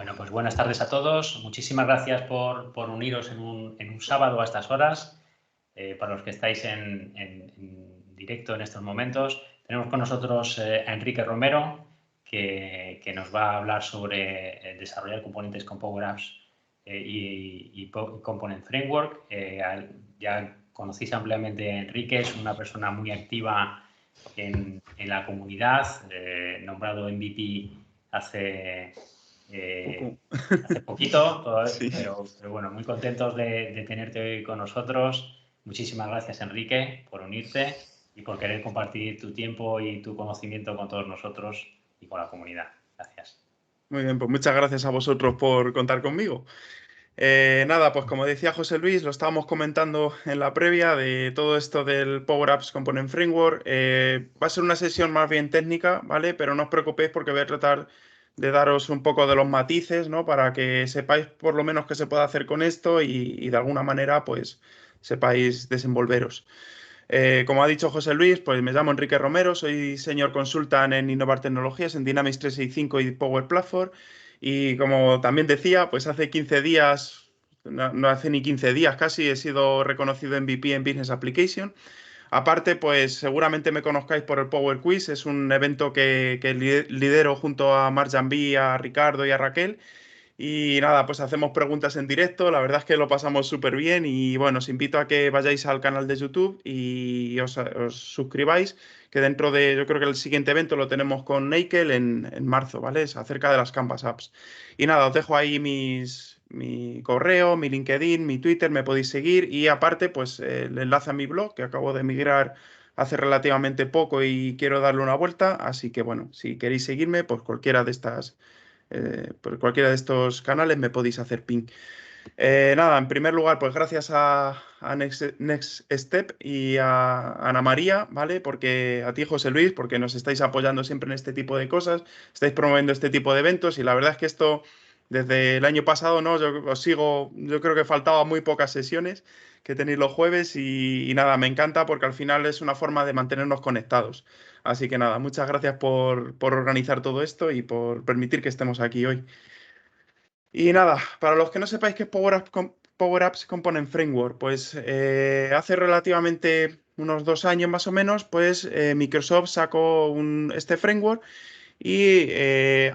Bueno, pues buenas tardes a todos. Muchísimas gracias por uniros en un sábado a estas horas. Para los que estáis en directo en estos momentos, tenemos con nosotros a Enrique Romero, que nos va a hablar sobre desarrollar componentes con Power Apps y Component Framework. Ya conocéis ampliamente a Enrique, es una persona muy activa en la comunidad, nombrado MVP hace poquito, Sí. pero bueno, muy contentos de tenerte hoy con nosotros. Muchísimas gracias, Enrique, por unirte y por querer compartir tu tiempo y tu conocimiento con todos nosotros y con la comunidad. Gracias. Muy bien, pues muchas gracias a vosotros por contar conmigo. Nada, pues como decía José Luis, lo estábamos comentando en la previa de todo esto del Power Apps Component Framework. Va a ser una sesión más bien técnica, ¿vale? Pero no os preocupéis porque voy a tratar de daros un poco de los matices, ¿no? Para que sepáis por lo menos qué se puede hacer con esto y de alguna manera, pues, sepáis desenvolveros. Como ha dicho José Luis, pues me llamo Enrique Romero, soy Senior Consultant en Innovar Tecnologías, en Dynamics 365 y Power Platform. Y como también decía, pues hace 15 días, no hace ni 15 días casi, he sido reconocido MVP en Business Application. Aparte, pues seguramente me conozcáis por el Power Quiz, es un evento que lidero junto a Marc Janví, a Ricardo y a Raquel. Y nada, pues hacemos preguntas en directo, la verdad es que lo pasamos súper bien y bueno, os invito a que vayáis al canal de YouTube y os suscribáis, que dentro de, yo creo que el siguiente evento lo tenemos con Neikel en marzo, ¿vale? Es acerca de las Canvas Apps. Y nada, os dejo ahí mi correo, mi LinkedIn, mi Twitter, me podéis seguir y aparte, pues el enlace a mi blog, que acabo de migrar hace relativamente poco y quiero darle una vuelta, así que bueno, si queréis seguirme, pues cualquiera de estas por cualquiera de estos canales me podéis hacer ping. Nada, en primer lugar, pues gracias a Next Step y a Ana María, ¿vale? Porque a ti, José Luis, porque nos estáis apoyando siempre en este tipo de cosas, estáis promoviendo este tipo de eventos y la verdad es que esto, desde el año pasado, ¿no? Yo os sigo, yo creo que faltaba muy pocas sesiones que tenéis los jueves y nada, me encanta porque al final es una forma de mantenernos conectados. Así que nada, muchas gracias por organizar todo esto y por permitir que estemos aquí hoy. Y nada, para los que no sepáis qué es Power Apps Component Framework, pues hace relativamente unos 2 años más o menos, pues Microsoft sacó este framework y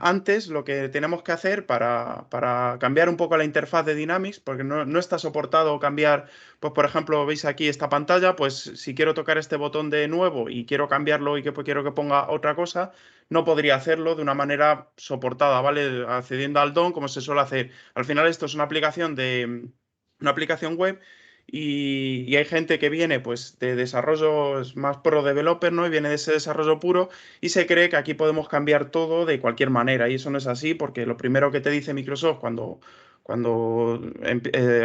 antes lo que tenemos que hacer para cambiar un poco la interfaz de Dynamics, porque no está soportado cambiar, pues por ejemplo, veis aquí esta pantalla, pues si quiero tocar este botón de nuevo y quiero cambiarlo y que pues, quiero que ponga otra cosa, no podría hacerlo de una manera soportada, ¿vale? Accediendo al DOM como se suele hacer. Al final esto es una aplicación web y hay gente que viene pues de desarrollo es más pro developer, ¿no? Y viene de ese desarrollo puro y se cree que aquí podemos cambiar todo de cualquier manera. Y eso no es así porque lo primero que te dice Microsoft cuando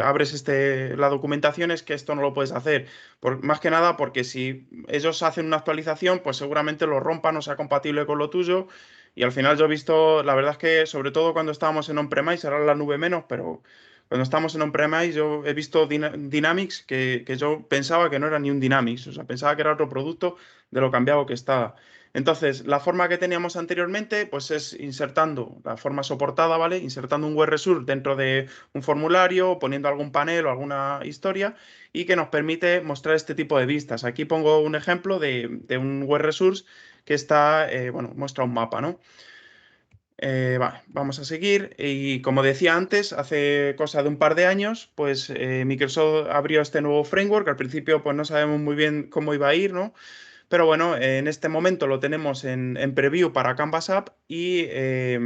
abres la documentación es que esto no lo puedes hacer. Más que nada porque si ellos hacen una actualización, pues seguramente lo rompan o sea compatible con lo tuyo. Y al final yo he visto, la verdad es que sobre todo cuando estábamos en on-premise, ahora en la nube menos, pero cuando estábamos en on-premise yo he visto Dynamics que yo pensaba que no era ni un Dynamics, o sea, pensaba que era otro producto de lo cambiado que estaba. Entonces, la forma que teníamos anteriormente, pues es insertando la forma soportada, ¿vale? Insertando un web resource dentro de un formulario, poniendo algún panel o alguna historia y que nos permite mostrar este tipo de vistas. Aquí pongo un ejemplo de un web resource que está, bueno, muestra un mapa, ¿no? Vale, vamos a seguir. Y como decía antes, hace cosa de un par de años, pues Microsoft abrió este nuevo framework. Al principio, pues no sabemos muy bien cómo iba a ir, ¿no? Pero bueno, en este momento lo tenemos en preview para Canvas App y ya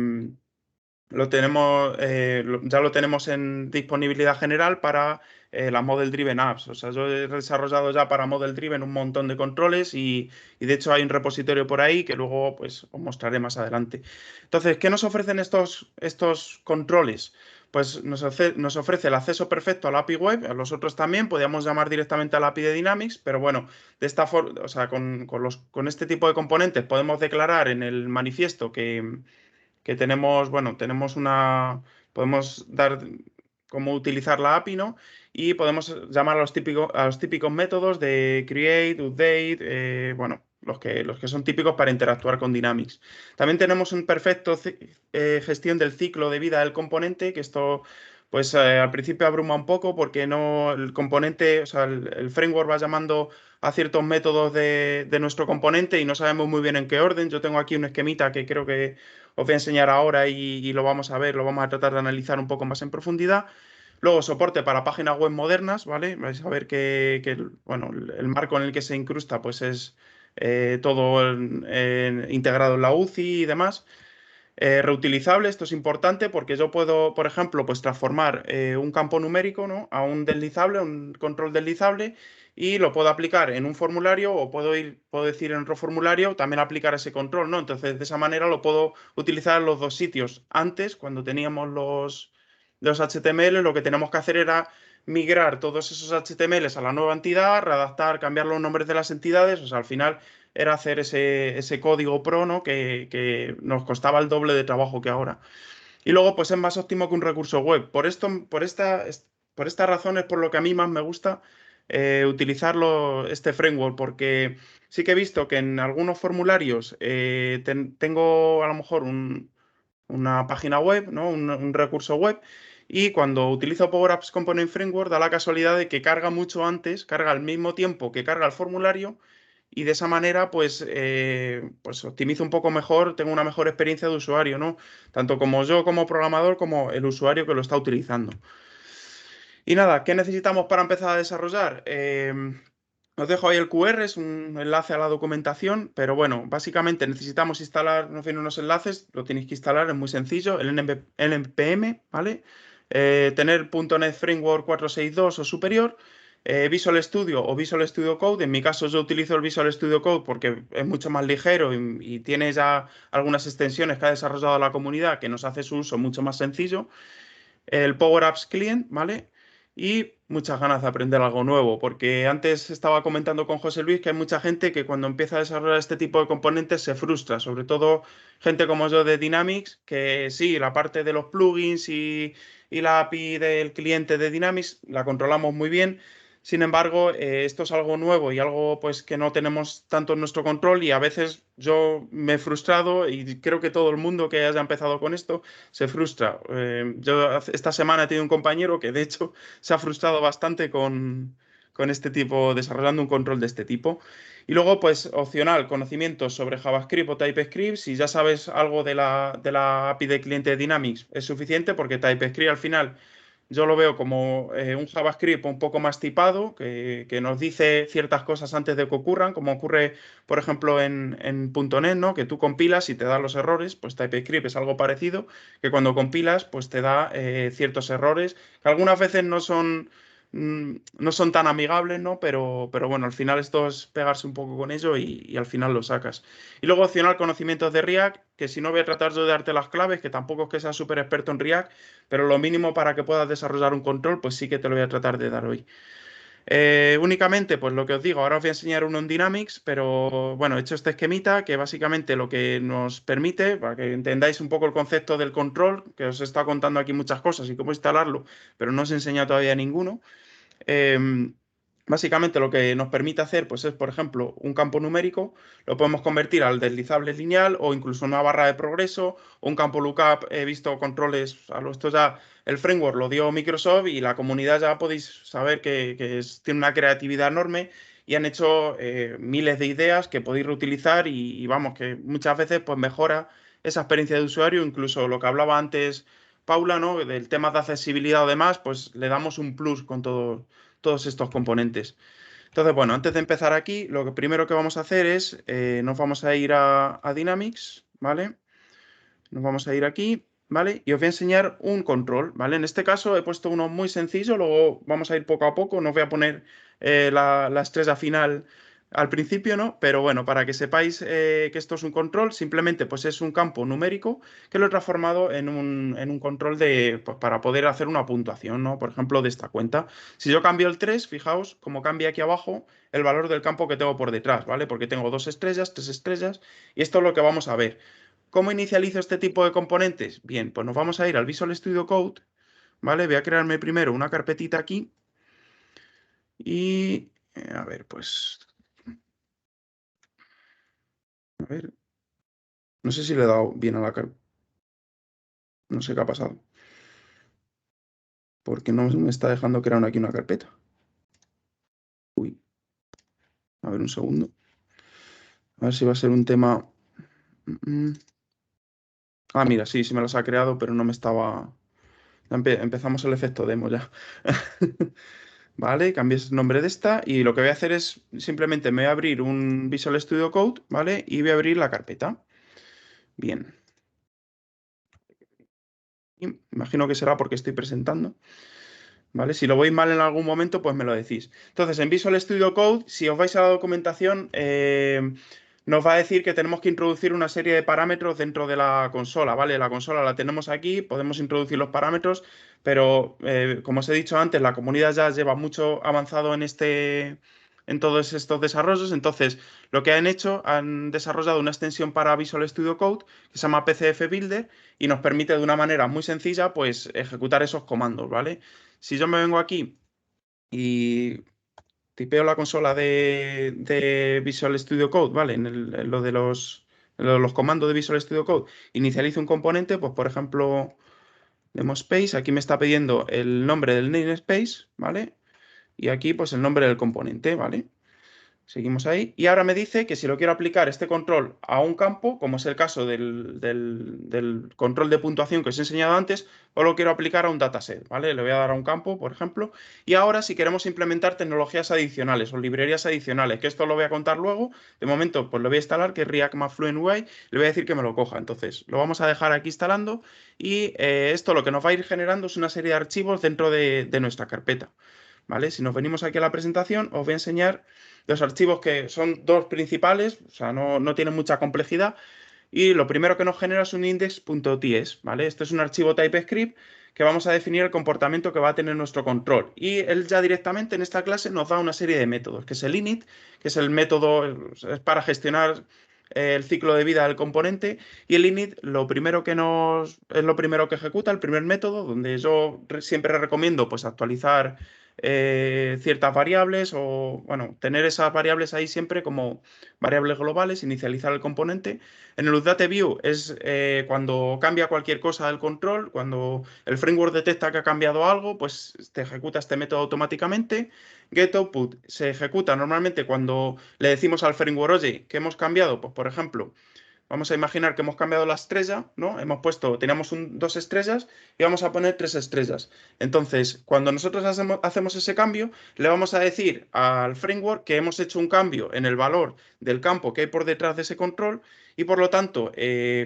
lo tenemos en disponibilidad general para las Model Driven Apps. O sea, yo he desarrollado ya para Model Driven un montón de controles y de hecho hay un repositorio por ahí que luego pues, os mostraré más adelante. Entonces, ¿qué nos ofrecen estos controles? Pues nos ofrece el acceso perfecto a la API web, a los otros también, podríamos llamar directamente a la API de Dynamics, pero bueno, de esta forma, o sea, con este tipo de componentes podemos declarar en el manifiesto que tenemos, bueno, podemos dar cómo utilizar la API, ¿no? Y podemos llamar a los típicos métodos de create, update, bueno, los que son típicos para interactuar con Dynamics. También tenemos un perfecto gestión del ciclo de vida del componente, que esto pues al principio abruma un poco porque no el componente, o sea, el framework va llamando a ciertos métodos de nuestro componente y no sabemos muy bien en qué orden. Yo tengo aquí un esquemita que creo que os voy a enseñar ahora y lo vamos a ver, lo vamos a tratar de analizar un poco más en profundidad. Luego, soporte para páginas web modernas, ¿vale? Vais a ver bueno, el marco en el que se incrusta pues es todo integrado en la UCI y demás. Reutilizable, esto es importante porque yo puedo, por ejemplo, pues transformar un campo numérico, ¿no? A un deslizable, un control deslizable, y lo puedo aplicar en un formulario o puedo decir en otro formulario también aplicar ese control, ¿no? Entonces, de esa manera lo puedo utilizar en los dos sitios. Antes, cuando teníamos los HTML, lo que tenemos que hacer era migrar todos esos HTMLs a la nueva entidad, redactar, cambiar los nombres de las entidades, o sea, al final era hacer ese código pro, ¿no? Que nos costaba el doble de trabajo que ahora. Y luego, pues es más óptimo que un recurso web. Por esta razón es por lo que a mí más me gusta este framework, porque sí que he visto que en algunos formularios tengo a lo mejor una página web, ¿no? Un recurso web. Y cuando utilizo Power Apps Component Framework, da la casualidad de que carga mucho antes, carga al mismo tiempo que carga el formulario, y de esa manera, pues optimizo un poco mejor, tengo una mejor experiencia de usuario, ¿no? Tanto como yo como programador, como el usuario que lo está utilizando. Y nada, ¿qué necesitamos para empezar a desarrollar? Os dejo ahí el QR, es un enlace a la documentación, pero bueno, básicamente necesitamos instalar, nos vienen unos enlaces, lo tenéis que instalar, es muy sencillo, el NPM, ¿vale? Tener .NET Framework 4.6.2 o superior, Visual Studio o Visual Studio Code. En mi caso yo utilizo el Visual Studio Code porque es mucho más ligero y tiene ya algunas extensiones que ha desarrollado la comunidad que nos hace su uso mucho más sencillo. El Power Apps Client, ¿vale? Y muchas ganas de aprender algo nuevo, porque antes estaba comentando con José Luis que hay mucha gente que cuando empieza a desarrollar este tipo de componentes se frustra, sobre todo gente como yo de Dynamics, que sí, la parte de los plugins y la API del cliente de Dynamics la controlamos muy bien. Sin embargo, esto es algo nuevo y algo pues que no tenemos tanto en nuestro control, y a veces yo me he frustrado, y creo que todo el mundo que haya empezado con esto se frustra. Yo esta semana he tenido un compañero que de hecho se ha frustrado bastante con este tipo, desarrollando un control de este tipo. Y luego, pues opcional, conocimientos sobre JavaScript o TypeScript. Si ya sabes algo de la API de cliente de Dynamics, es suficiente, porque TypeScript al final yo lo veo como un JavaScript un poco más tipado, que nos dice ciertas cosas antes de que ocurran, como ocurre, por ejemplo, en .NET, ¿no? Que tú compilas y te da los errores. Pues TypeScript es algo parecido, que cuando compilas, pues te da ciertos errores, que algunas veces no son tan amigables, ¿no? Pero bueno, al final esto es pegarse un poco con ello y al final lo sacas. Y luego opcional conocimientos de React, que si no voy a tratar yo de darte las claves, que tampoco es que sea súper experto en React, pero lo mínimo para que puedas desarrollar un control, pues sí que te lo voy a tratar de dar hoy. Únicamente, pues lo que os digo, ahora os voy a enseñar uno en Dynamics, pero bueno, he hecho este esquemita que básicamente lo que nos permite, para que entendáis un poco el concepto del control, que os he estado contando aquí muchas cosas y cómo instalarlo, pero no os he enseñado todavía ninguno. Em, Básicamente lo que nos permite hacer, pues es, por ejemplo, un campo numérico, lo podemos convertir al deslizable lineal o incluso una barra de progreso o un campo lookup. He visto controles, esto ya el framework lo dio Microsoft, y la comunidad ya podéis saber tiene una creatividad enorme y han hecho miles de ideas que podéis reutilizar, y vamos, que muchas veces pues mejora esa experiencia de usuario. Incluso lo que hablaba antes Paula, ¿no? Del tema de accesibilidad o demás, pues le damos un plus con todos estos componentes. Entonces, bueno, antes de empezar aquí, lo que primero que vamos a hacer es, nos vamos a ir a Dynamics, ¿vale? Nos vamos a ir aquí, ¿vale? Y os voy a enseñar un control, ¿vale? En este caso he puesto uno muy sencillo, luego vamos a ir poco a poco, no os voy a poner la estrella final al principio, ¿no? Pero bueno, para que sepáis que esto es un control, simplemente pues es un campo numérico que lo he transformado en un control pues, para poder hacer una puntuación, ¿no? Por ejemplo, de esta cuenta. Si yo cambio el 3, fijaos cómo cambia aquí abajo el valor del campo que tengo por detrás, ¿vale? Porque tengo 2 estrellas, 3 estrellas, y esto es lo que vamos a ver. ¿Cómo inicializo este tipo de componentes? Bien, pues nos vamos a ir al Visual Studio Code, ¿vale? Voy a crearme primero una carpetita aquí y, a ver, pues A ver. No sé si le he dado bien a la carpeta. No sé qué ha pasado. Porque no me está dejando crear aquí una carpeta. Uy. A ver un segundo. A ver si va a ser un tema. Ah, mira, sí, sí me las ha creado, pero no me estaba. Empezamos el efecto demo ya. Vale, cambié el nombre de esta y lo que voy a hacer es simplemente me voy a abrir un Visual Studio Code, ¿vale? Y voy a abrir la carpeta. Bien. Imagino que será porque estoy presentando. ¿Vale? Si lo voy mal en algún momento, pues me lo decís. Entonces, en Visual Studio Code, si os vais a la documentación, nos va a decir que tenemos que introducir una serie de parámetros dentro de la consola, ¿vale? La consola la tenemos aquí, podemos introducir los parámetros, pero como os he dicho antes, la comunidad ya lleva mucho avanzado en todos estos desarrollos. Entonces, lo que han hecho, han desarrollado una extensión para Visual Studio Code que se llama PCF Builder y nos permite de una manera muy sencilla, pues, ejecutar esos comandos, ¿vale? Si yo me vengo aquí y tipeo la consola de Visual Studio Code, ¿vale? En lo de los comandos de Visual Studio Code, inicializo un componente, pues por ejemplo, DemoSpace, aquí me está pidiendo el nombre del namespace, ¿vale? Y aquí pues el nombre del componente, ¿vale? Seguimos ahí. Y ahora me dice que si lo quiero aplicar este control a un campo, como es el caso del control de puntuación que os he enseñado antes, o lo quiero aplicar a un dataset, ¿vale? Le voy a dar a un campo, por ejemplo. Y ahora si queremos implementar tecnologías adicionales o librerías adicionales, que esto lo voy a contar luego, de momento pues lo voy a instalar, que es React Math Fluent UI, le voy a decir que me lo coja. Entonces lo vamos a dejar aquí instalando y esto lo que nos va a ir generando es una serie de archivos dentro de nuestra carpeta. ¿Vale? Si nos venimos aquí a la presentación, os voy a enseñar los archivos que son dos principales, o sea, no tienen mucha complejidad. Y lo primero que nos genera es un index.ts, ¿vale? Esto es un archivo TypeScript que vamos a definir el comportamiento que va a tener nuestro control. Y él ya directamente en esta clase nos da una serie de métodos, que es el init, que es el método es para gestionar el ciclo de vida del componente. Y el init es lo primero que ejecuta, el primer método, donde yo siempre recomiendo pues actualizar ciertas variables o, bueno, tener esas variables ahí siempre como variables globales, inicializar el componente. En el UseDateView es cuando cambia cualquier cosa del control, cuando el framework detecta que ha cambiado algo, pues te ejecuta este método automáticamente. GetOutPut se ejecuta normalmente cuando le decimos al framework, oye, ¿qué hemos cambiado? Pues por ejemplo, vamos a imaginar que hemos cambiado la estrella, ¿no? Teníamos dos estrellas y vamos a poner tres estrellas. Entonces, cuando nosotros hacemos ese cambio, le vamos a decir al framework que hemos hecho un cambio en el valor del campo que hay por detrás de ese control y por lo tanto,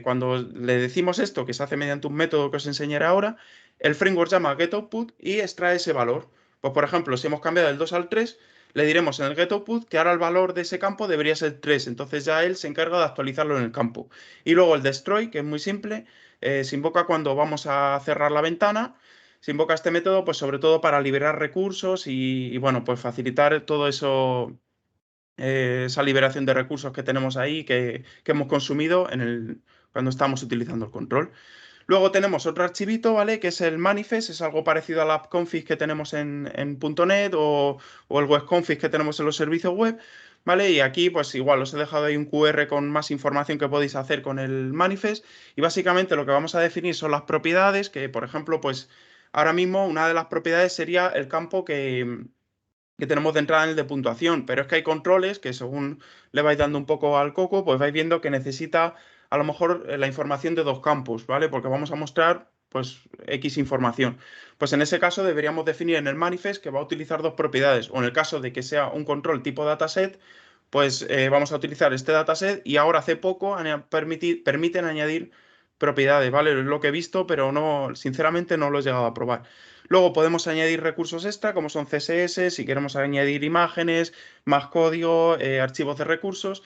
cuando le decimos esto, que se hace mediante un método que os enseñaré ahora, el framework llama getOutput y extrae ese valor. Pues por ejemplo, si hemos cambiado del 2 al 3, le diremos en el getOutput que ahora el valor de ese campo debería ser 3, entonces ya él se encarga de actualizarlo en el campo. Y luego el destroy, que es muy simple, se invoca cuando vamos a cerrar la ventana. Se invoca este método, pues sobre todo para liberar recursos y, bueno, pues facilitar todo eso, esa liberación de recursos que tenemos ahí, que hemos consumido cuando estamos utilizando el control. Luego tenemos otro archivito, ¿vale? Que es el manifest, es algo parecido al appconfig que tenemos en .NET o el webconfig que tenemos en los servicios web, ¿vale? Y aquí, pues igual, os he dejado ahí un QR con más información que podéis hacer con el manifest. Y básicamente lo que vamos a definir son las propiedades, que por ejemplo, pues ahora mismo una de las propiedades sería el campo que tenemos de entrada en el de puntuación, pero es que hay controles que según le vais dando un poco al coco, pues vais viendo que necesita a lo mejor la información de dos campos, ¿vale? Porque vamos a mostrar pues X información. Pues en ese caso deberíamos definir en el manifest que va a utilizar dos propiedades, o en el caso de que sea un control tipo dataset, pues vamos a utilizar este dataset y ahora hace poco permiten añadir propiedades, ¿vale? Es lo que he visto, pero no, sinceramente no lo he llegado a probar. Luego podemos añadir recursos extra, como son CSS, si queremos añadir imágenes, más código, archivos de recursos.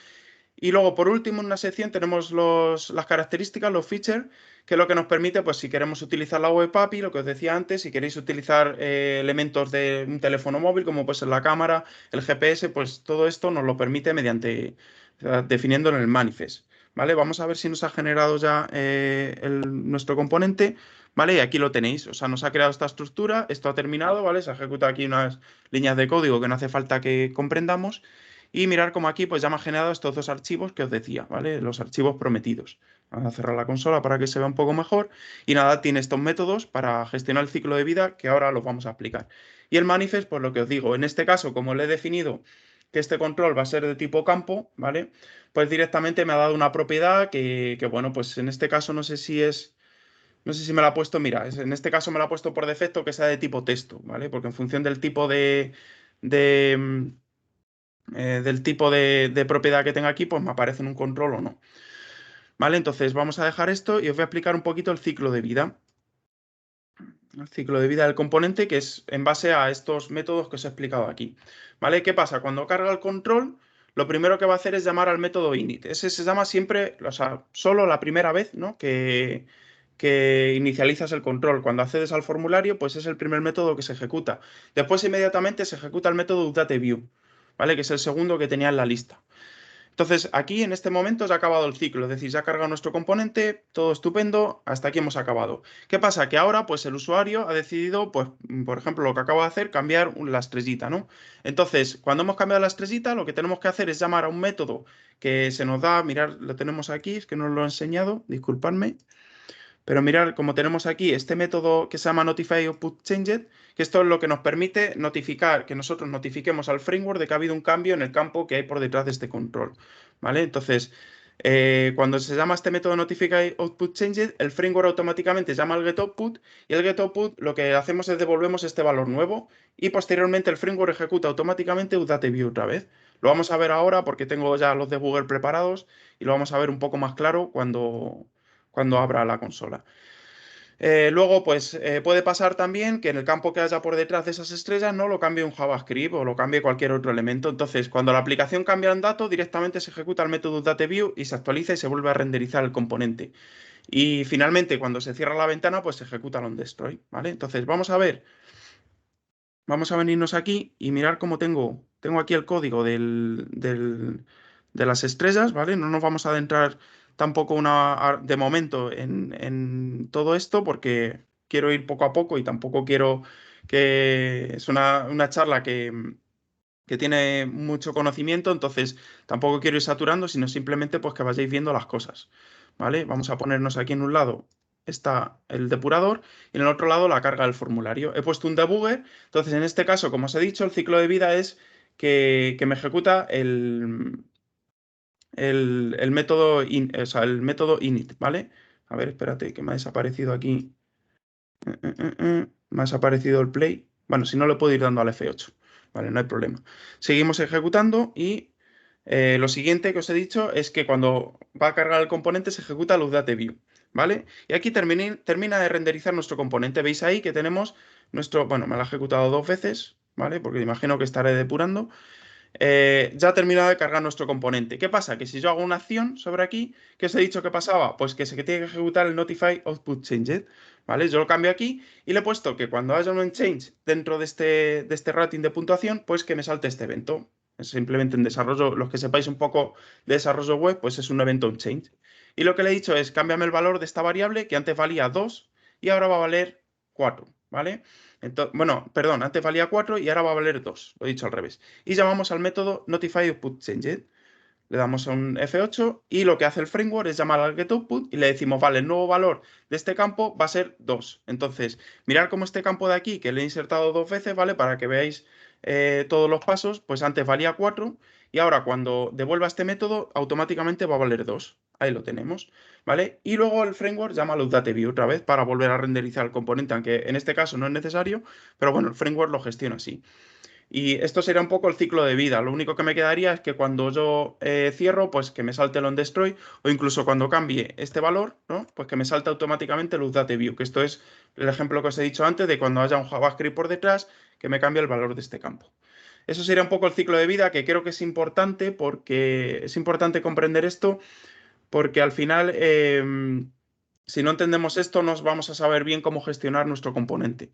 Y luego, por último, en una sección tenemos las características, los features, que es lo que nos permite, pues si queremos utilizar la web API, lo que os decía antes, si queréis utilizar elementos de un teléfono móvil, como puede ser la cámara, el GPS, pues todo esto nos lo permite mediante, o sea, definiendo en el manifest. ¿Vale? Vamos a ver si nos ha generado ya nuestro componente. ¿Vale? Y aquí lo tenéis. O sea, nos ha creado esta estructura, esto ha terminado, ¿vale? Se ejecuta aquí unas líneas de código que no hace falta que comprendamos. y mirar cómo aquí pues ya me ha generado estos dos archivos que os decía, ¿vale? Los archivos prometidos. Vamos a cerrar la consola para que se vea un poco mejor. Y nada, tiene estos métodos para gestionar el ciclo de vida que ahora los vamos a aplicar. Y el manifest, pues lo que os digo, en este caso, como le he definido que este control va a ser de tipo campo, ¿vale? Pues directamente me ha dado una propiedad que bueno, pues en este caso no sé si es... No sé si me la ha puesto, mira, en este caso me la ha puesto por defecto que sea de tipo texto, ¿vale? Porque en función del tipo de, del tipo de propiedad que tenga aquí, pues me aparece en un control o no. ¿Vale? Entonces vamos a dejar esto y os voy a explicar un poquito el ciclo de vida. El ciclo de vida del componente, que es en base a estos métodos que os he explicado aquí. ¿Vale? ¿Qué pasa? Cuando carga el control, lo primero que va a hacer es llamar al método init. Ese se llama siempre, o sea, solo la primera vez, ¿no? Que inicializas el control. Cuando accedes al formulario, pues es el primer método que se ejecuta. Después inmediatamente se ejecuta el método UDateView, ¿vale? Que es el segundo que tenía en la lista. Entonces, aquí en este momento se ha acabado el ciclo, es decir, se ha cargado nuestro componente, todo estupendo, hasta aquí hemos acabado. ¿Qué pasa? Que ahora, pues el usuario ha decidido, pues, por ejemplo, lo que acabo de hacer, cambiar la estrellita, ¿no? Entonces, cuando hemos cambiado la estrellita, lo que tenemos que hacer es llamar a un método que se nos da, mirad, lo tenemos aquí, es que no os lo he enseñado, disculpadme. Pero mirar, como tenemos aquí este método que se llama Notify Output Changed, que esto es lo que nos permite notificar, que nosotros notifiquemos al framework de que ha habido un cambio en el campo que hay por detrás de este control. ¿Vale? Entonces, cuando se llama este método Notify Output Changed, el framework automáticamente llama al getOutput y el getOutput lo que hacemos es devolvemos este valor nuevo y posteriormente el framework ejecuta automáticamente UDateView otra vez. Lo vamos a ver ahora porque tengo ya los debugger preparados y lo vamos a ver un poco más claro cuando abra la consola. Luego, pues puede pasar también que en el campo que haya por detrás de esas estrellas no lo cambie un JavaScript o lo cambie cualquier otro elemento. Entonces, cuando la aplicación cambia un dato, directamente se ejecuta el método DateView y se actualiza y se vuelve a renderizar el componente. Y finalmente, cuando se cierra la ventana, pues se ejecuta el onDestroy, ¿vale? Entonces, vamos a venirnos aquí y mirar cómo tengo aquí el código de las estrellas, ¿vale? No nos vamos a adentrar tampoco de momento en todo esto porque quiero ir poco a poco y tampoco quiero que... Es una charla que tiene mucho conocimiento, entonces tampoco quiero ir saturando, sino simplemente pues que vayáis viendo las cosas, ¿vale? Vamos a ponernos aquí en un lado está el depurador y en el otro lado la carga del formulario. He puesto un debugger, entonces en este caso, como os he dicho, el ciclo de vida es que me ejecuta el método, o sea, el método init, ¿vale? A ver, espérate, que me ha desaparecido aquí. Me ha desaparecido el play. Bueno, si no, le puedo ir dando al F8. Vale, no hay problema. Seguimos ejecutando y lo siguiente que os he dicho es que cuando va a cargar el componente se ejecuta el UDateView, ¿vale? Y aquí termina de renderizar nuestro componente. Veis ahí que tenemos nuestro... Bueno, me lo ha ejecutado dos veces, ¿vale? Porque imagino que estaré depurando. Ya ha terminado de cargar nuestro componente. ¿Qué pasa? Que si yo hago una acción sobre aquí, ¿qué os he dicho que pasaba? Pues que se tiene que ejecutar el Notify Output Changed, ¿vale? Yo lo cambio aquí y le he puesto que cuando haya un change dentro de este rating de puntuación, pues que me salte este evento. Es simplemente en desarrollo, los que sepáis un poco de desarrollo web, pues es un evento un change. Y lo que le he dicho es, cámbiame el valor de esta variable que antes valía 2 y ahora va a valer 4, ¿vale? Entonces, bueno, perdón, antes valía 4 y ahora va a valer 2, lo he dicho al revés. Y llamamos al método notify_output_changed. Le damos a un F8 y lo que hace el framework es llamar al getOutput y le decimos, vale, el nuevo valor de este campo va a ser 2. Entonces, mirad cómo este campo de aquí, que le he insertado dos veces, ¿vale? Para que veáis todos los pasos, pues antes valía 4 y ahora cuando devuelva este método, automáticamente va a valer 2. Ahí lo tenemos, ¿vale? Y luego el framework llama a LoadDateView otra vez para volver a renderizar el componente, aunque en este caso no es necesario, pero bueno, el framework lo gestiona así. Y esto sería un poco el ciclo de vida. Lo único que me quedaría es que cuando yo cierro, pues que me salte el onDestroy o incluso cuando cambie este valor, ¿no? Pues que me salte automáticamente el UseDateView, que esto es el ejemplo que os he dicho antes de cuando haya un JavaScript por detrás que me cambie el valor de este campo. Eso sería un poco el ciclo de vida que creo que es importante porque es importante comprender esto porque al final, si no entendemos esto, no vamos a saber bien cómo gestionar nuestro componente.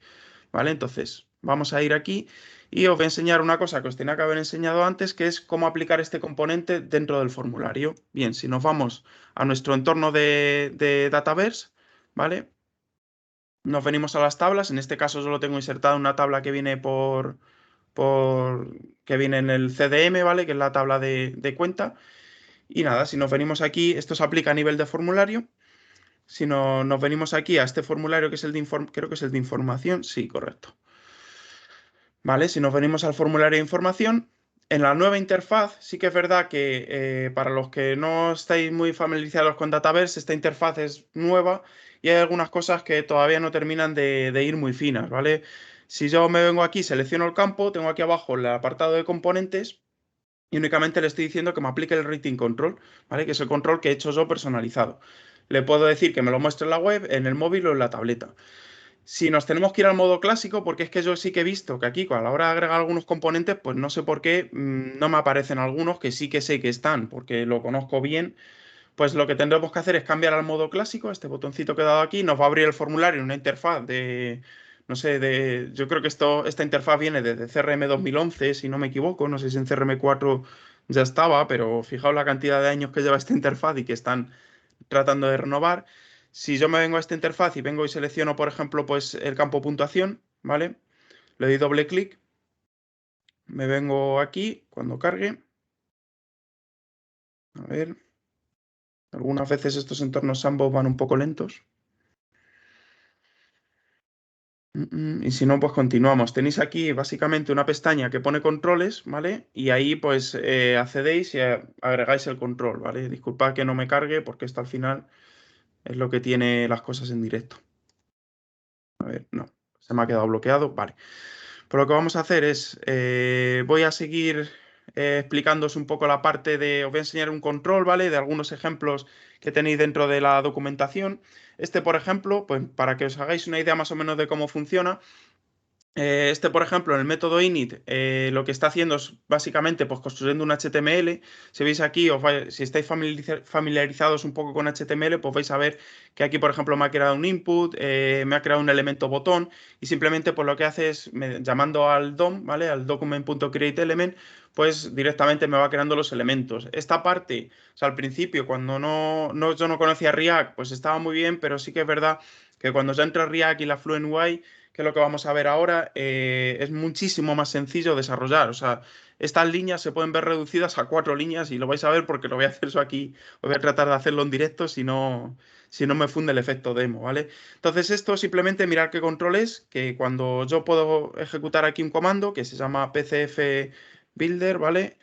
¿Vale? Entonces, vamos a ir aquí y os voy a enseñar una cosa que os tenía que haber enseñado antes, que es cómo aplicar este componente dentro del formulario. Bien, si nos vamos a nuestro entorno de Dataverse, ¿vale? Nos venimos a las tablas. En este caso solo tengo insertada una tabla que viene que viene en el CDM, ¿vale? Que es la tabla de cuenta. Y nada, si nos venimos aquí, esto se aplica a nivel de formulario. Si nos venimos aquí a este formulario que es el de creo que es el de información, sí, correcto. Vale, si nos venimos al formulario de información, en la nueva interfaz sí que es verdad que para los que no estáis muy familiarizados con Dataverse, esta interfaz es nueva y hay algunas cosas que todavía no terminan de ir muy finas, ¿vale? Si yo me vengo aquí, selecciono el campo, tengo aquí abajo el apartado de componentes y únicamente le estoy diciendo que me aplique el rating control, ¿vale? Que es el control que he hecho yo personalizado. Le puedo decir que me lo muestre en la web, en el móvil o en la tableta. Si nos tenemos que ir al modo clásico, porque es que yo sí que he visto que aquí, a la hora de agregar algunos componentes, pues no sé por qué no me aparecen algunos que sí que sé que están, porque lo conozco bien. Pues lo que tendremos que hacer es cambiar al modo clásico, este botoncito que he dado aquí, nos va a abrir el formulario en una interfaz no sé, yo creo que esta interfaz viene desde CRM 2011, si no me equivoco, no sé si en CRM 4 ya estaba, pero fijaos la cantidad de años que lleva esta interfaz y que están tratando de renovar. Si yo me vengo a esta interfaz y vengo y selecciono, por ejemplo, pues el campo puntuación, ¿vale? Le doy doble clic, me vengo aquí cuando cargue. A ver, algunas veces estos entornos sandbox van un poco lentos. Y si no, pues continuamos. Tenéis aquí básicamente una pestaña que pone controles, ¿vale? Y ahí pues accedéis y agregáis el control, ¿vale? Disculpad que no me cargue porque esto al final es lo que tiene las cosas en directo. A ver, no, se me ha quedado bloqueado, vale. Pues lo que vamos a hacer es, voy a seguir explicándoos un poco la parte os voy a enseñar un control, ¿vale? De algunos ejemplos que tenéis dentro de la documentación. Este, por ejemplo, pues para que os hagáis una idea más o menos de cómo funciona, este, por ejemplo, en el método init, lo que está haciendo es básicamente pues, construyendo un HTML. Si veis aquí, si estáis familiarizados un poco con HTML, pues vais a ver que aquí, por ejemplo, me ha creado un input, me ha creado un elemento botón y simplemente pues, lo que hace es, llamando al DOM, ¿vale? Al document.createElement, pues directamente me va creando los elementos. Esta parte, o sea, al principio, cuando yo no conocía React, pues estaba muy bien, pero sí que es verdad que cuando ya entra React y la Fluent UI, que es lo que vamos a ver ahora, es muchísimo más sencillo desarrollar. O sea, estas líneas se pueden ver reducidas a 4 líneas y lo vais a ver porque lo voy a hacer eso aquí. Voy a tratar de hacerlo en directo si no me funde el efecto demo, ¿vale? Entonces esto simplemente mirar qué control es, que cuando yo puedo ejecutar aquí un comando que se llama PCF Builder, ¿vale?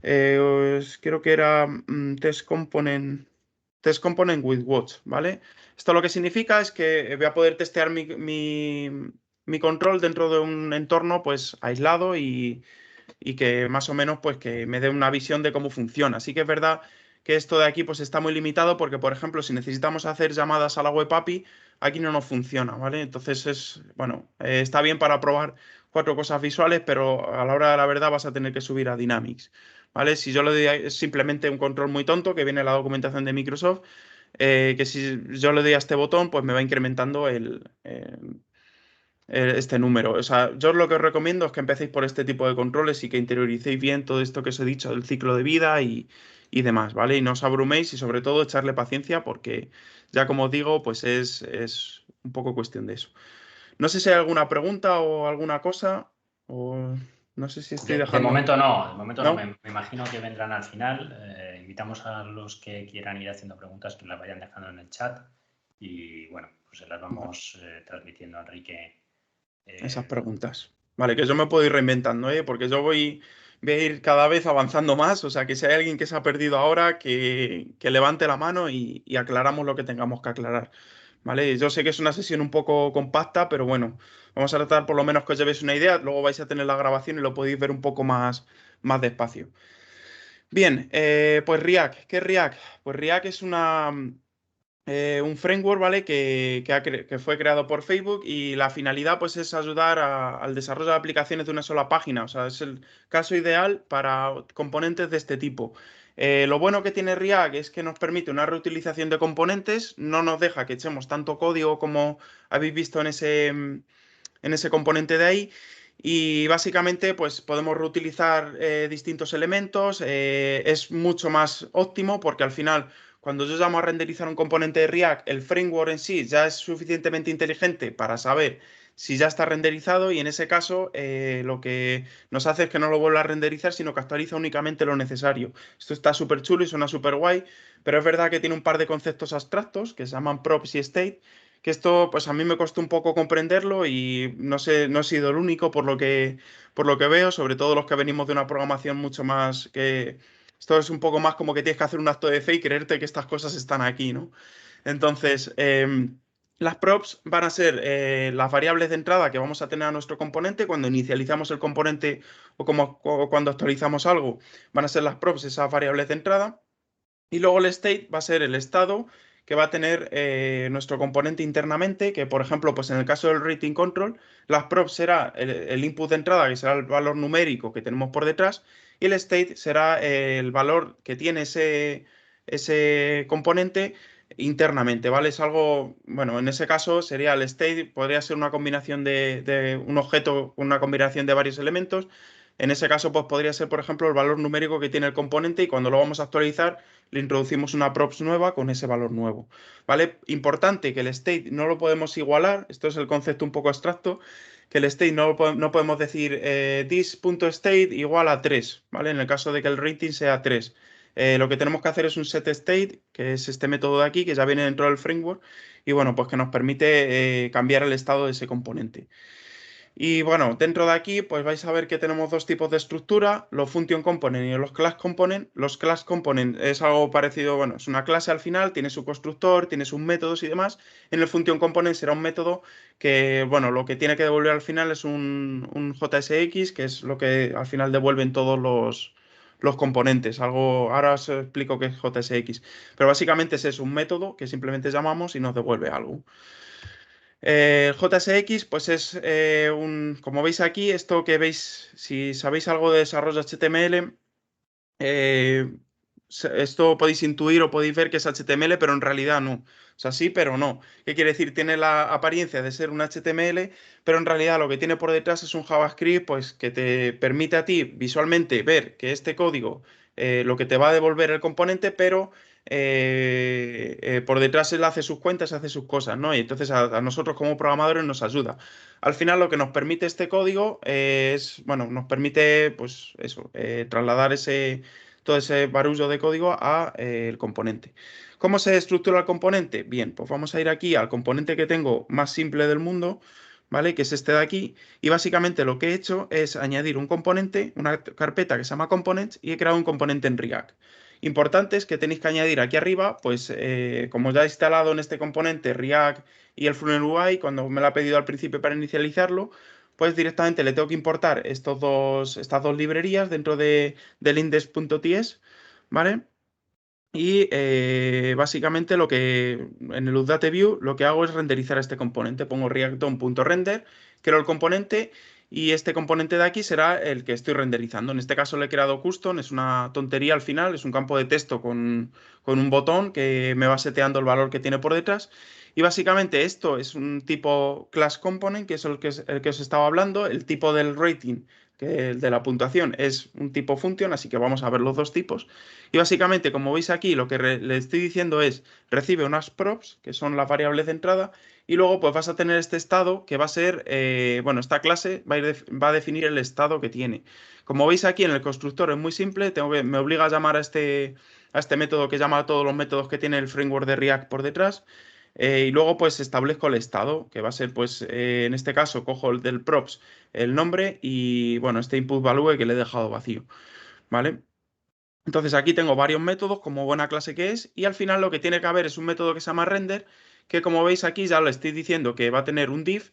Creo que era test component with watch, ¿vale? Esto lo que significa es que voy a poder testear mi control dentro de un entorno pues aislado y que más o menos pues que me dé una visión de cómo funciona. Así que es verdad que esto de aquí pues está muy limitado porque, por ejemplo, si necesitamos hacer llamadas a la web API, aquí no nos funciona, ¿vale? Entonces bueno, está bien para probar 4 cosas visuales, pero a la hora de la verdad vas a tener que subir a Dynamics, ¿vale? Si yo le doy es simplemente un control muy tonto que viene en la documentación de Microsoft, que si yo le doy a este botón, pues me va incrementando este número. O sea, yo lo que os recomiendo es que empecéis por este tipo de controles y que interioricéis bien todo esto que os he dicho del ciclo de vida y demás, ¿vale? Y no os abruméis y sobre todo echarle paciencia porque ya como os digo, pues es un poco cuestión de eso. No sé si hay alguna pregunta o alguna cosa, o no sé si estoy De dejando... momento no, de momento no. ¿No? Me imagino que vendrán al final. Invitamos a los que quieran ir haciendo preguntas que las vayan dejando en el chat y bueno, pues se las Vale, vamos transmitiendo a Enrique. esas preguntas. Vale, que yo me puedo ir reinventando, ¿eh? Porque voy a ir cada vez avanzando más. O sea, que si hay alguien que se ha perdido ahora, que levante la mano y aclaramos lo que tengamos que aclarar. ¿Vale? Yo sé que es una sesión un poco compacta, pero bueno, vamos a tratar por lo menos que os llevéis una idea. Luego vais a tener la grabación y lo podéis ver un poco más despacio. Bien, pues React. ¿Qué es React? Pues React es un framework, ¿vale? Que fue creado por Facebook y la finalidad pues es ayudar al desarrollo de aplicaciones de una sola página. O sea, es el caso ideal para componentes de este tipo. Lo bueno que tiene React es que nos permite una reutilización de componentes, no nos deja que echemos tanto código como habéis visto en ese componente de ahí. Y básicamente, pues podemos reutilizar distintos elementos. Es mucho más óptimo porque al final, cuando yo llamo a renderizar un componente de React, el framework en sí ya es suficientemente inteligente para saber si ya está renderizado y en ese caso lo que nos hace es que no lo vuelva a renderizar, sino que actualiza únicamente lo necesario. Esto está súper chulo y suena súper guay, pero es verdad que tiene un par de conceptos abstractos que se llaman props y state, que esto pues a mí me costó un poco comprenderlo y no sé, no he sido el único por lo que veo, sobre todo los que venimos de una programación mucho más que... Esto es un poco más como que tienes que hacer un acto de fe y creerte que estas cosas están aquí, ¿no? Entonces, las props van a ser las variables de entrada que vamos a tener a nuestro componente cuando inicializamos el componente o cuando actualizamos algo. Van a ser las props esas variables de entrada. Y luego el state va a ser el estado que va a tener nuestro componente internamente, que por ejemplo, pues en el caso del rating control, las props será el input de entrada, que será el valor numérico que tenemos por detrás, y el state será el valor que tiene ese componente internamente, ¿vale? Es algo, bueno, en ese caso sería el state, podría ser una combinación de un objeto, una combinación de varios elementos. En ese caso, pues podría ser, por ejemplo, el valor numérico que tiene el componente y cuando lo vamos a actualizar, le introducimos una props nueva con ese valor nuevo, ¿vale? Importante que el state no lo podemos igualar, esto es el concepto un poco abstracto, que el state no podemos decir this.state igual a 3, ¿vale? En el caso de que el rating sea 3. Lo que tenemos que hacer es un set state, que es este método de aquí, que ya viene dentro del framework, y bueno, pues que nos permite cambiar el estado de ese componente. Y bueno, dentro de aquí, pues vais a ver que tenemos dos tipos de estructura, los function component y los class component. Los class component es algo parecido, bueno, es una clase al final, tiene su constructor, tiene sus métodos y demás. En el function component será un método que, bueno, lo que tiene que devolver al final es un JSX, que es lo que al final devuelven todos los componentes. Algo, ahora os explico qué es JSX. Pero básicamente ese es un método que simplemente llamamos y nos devuelve algo. El JSX, pues es como veis aquí, esto que veis, si sabéis algo de desarrollo HTML, eh, esto podéis intuir o podéis ver que es HTML, pero en realidad no. O sea, sí, pero no. ¿Qué quiere decir? Tiene la apariencia de ser un HTML, pero en realidad lo que tiene por detrás es un JavaScript, pues que te permite a ti visualmente ver que este código, lo que te va a devolver el componente, pero por detrás él hace sus cuentas, hace sus cosas, ¿no? Y entonces a nosotros como programadores nos ayuda. Al final lo que nos permite este código es, bueno, nos permite, pues eso, trasladar todo ese barullo de código a el componente. ¿Cómo se estructura el componente? Bien, pues vamos a ir aquí al componente que tengo más simple del mundo, ¿vale? Que es este de aquí. Y básicamente lo que he hecho es añadir un componente, una carpeta que se llama components y he creado un componente en React. Importante es que tenéis que añadir aquí arriba, pues como ya he instalado en este componente React y el Frontend UI, cuando me lo ha pedido al principio para inicializarlo, pues directamente le tengo que importar estas dos librerías dentro del index.ts, ¿vale? Y básicamente lo que en el UDateView lo que hago es renderizar este componente. Pongo react.render, creo el componente y este componente de aquí será el que estoy renderizando. En este caso le he creado custom, es una tontería al final, es un campo de texto con un botón que me va seteando el valor que tiene por detrás. Y básicamente esto es un tipo class component, que es el que os estaba hablando, el tipo del rating, que el de la puntuación es un tipo function, así que vamos a ver los dos tipos. Y básicamente, como veis aquí, lo que le estoy diciendo es, recibe unas props, que son las variables de entrada, y luego pues vas a tener este estado que va a ser, bueno, esta clase va a definir el estado que tiene. Como veis aquí en el constructor es muy simple, me obliga a llamar a este método que llama a todos los métodos que tiene el framework de React por detrás. Y luego pues establezco el estado, que va a ser pues en este caso cojo el del props, el nombre y bueno, este input value que le he dejado vacío, ¿vale? Entonces aquí tengo varios métodos como buena clase que es y al final lo que tiene que haber es un método que se llama render que como veis aquí ya le estoy diciendo que va a tener un div,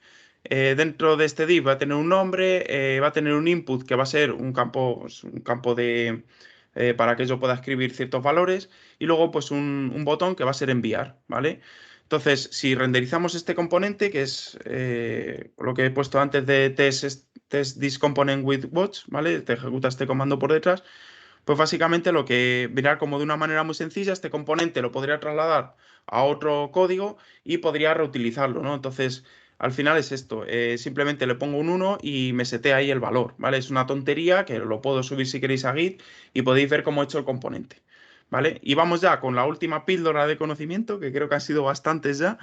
dentro de este div va a tener un nombre, va a tener un input que va a ser un campo, pues, un campo para que yo pueda escribir ciertos valores y luego pues un botón que va a ser enviar, ¿vale? Entonces si renderizamos este componente que es lo que he puesto antes de test this component with watch, ¿vale? Te ejecuta este comando por detrás. Pues básicamente lo que verá como de una manera muy sencilla, este componente lo podría trasladar a otro código y podría reutilizarlo, ¿no? Entonces, al final es esto, simplemente le pongo un 1 y me setea ahí el valor, ¿vale? Es una tontería que lo puedo subir si queréis a Git y podéis ver cómo he hecho el componente, ¿vale? Y vamos ya con la última píldora de conocimiento, que creo que han sido bastantes ya,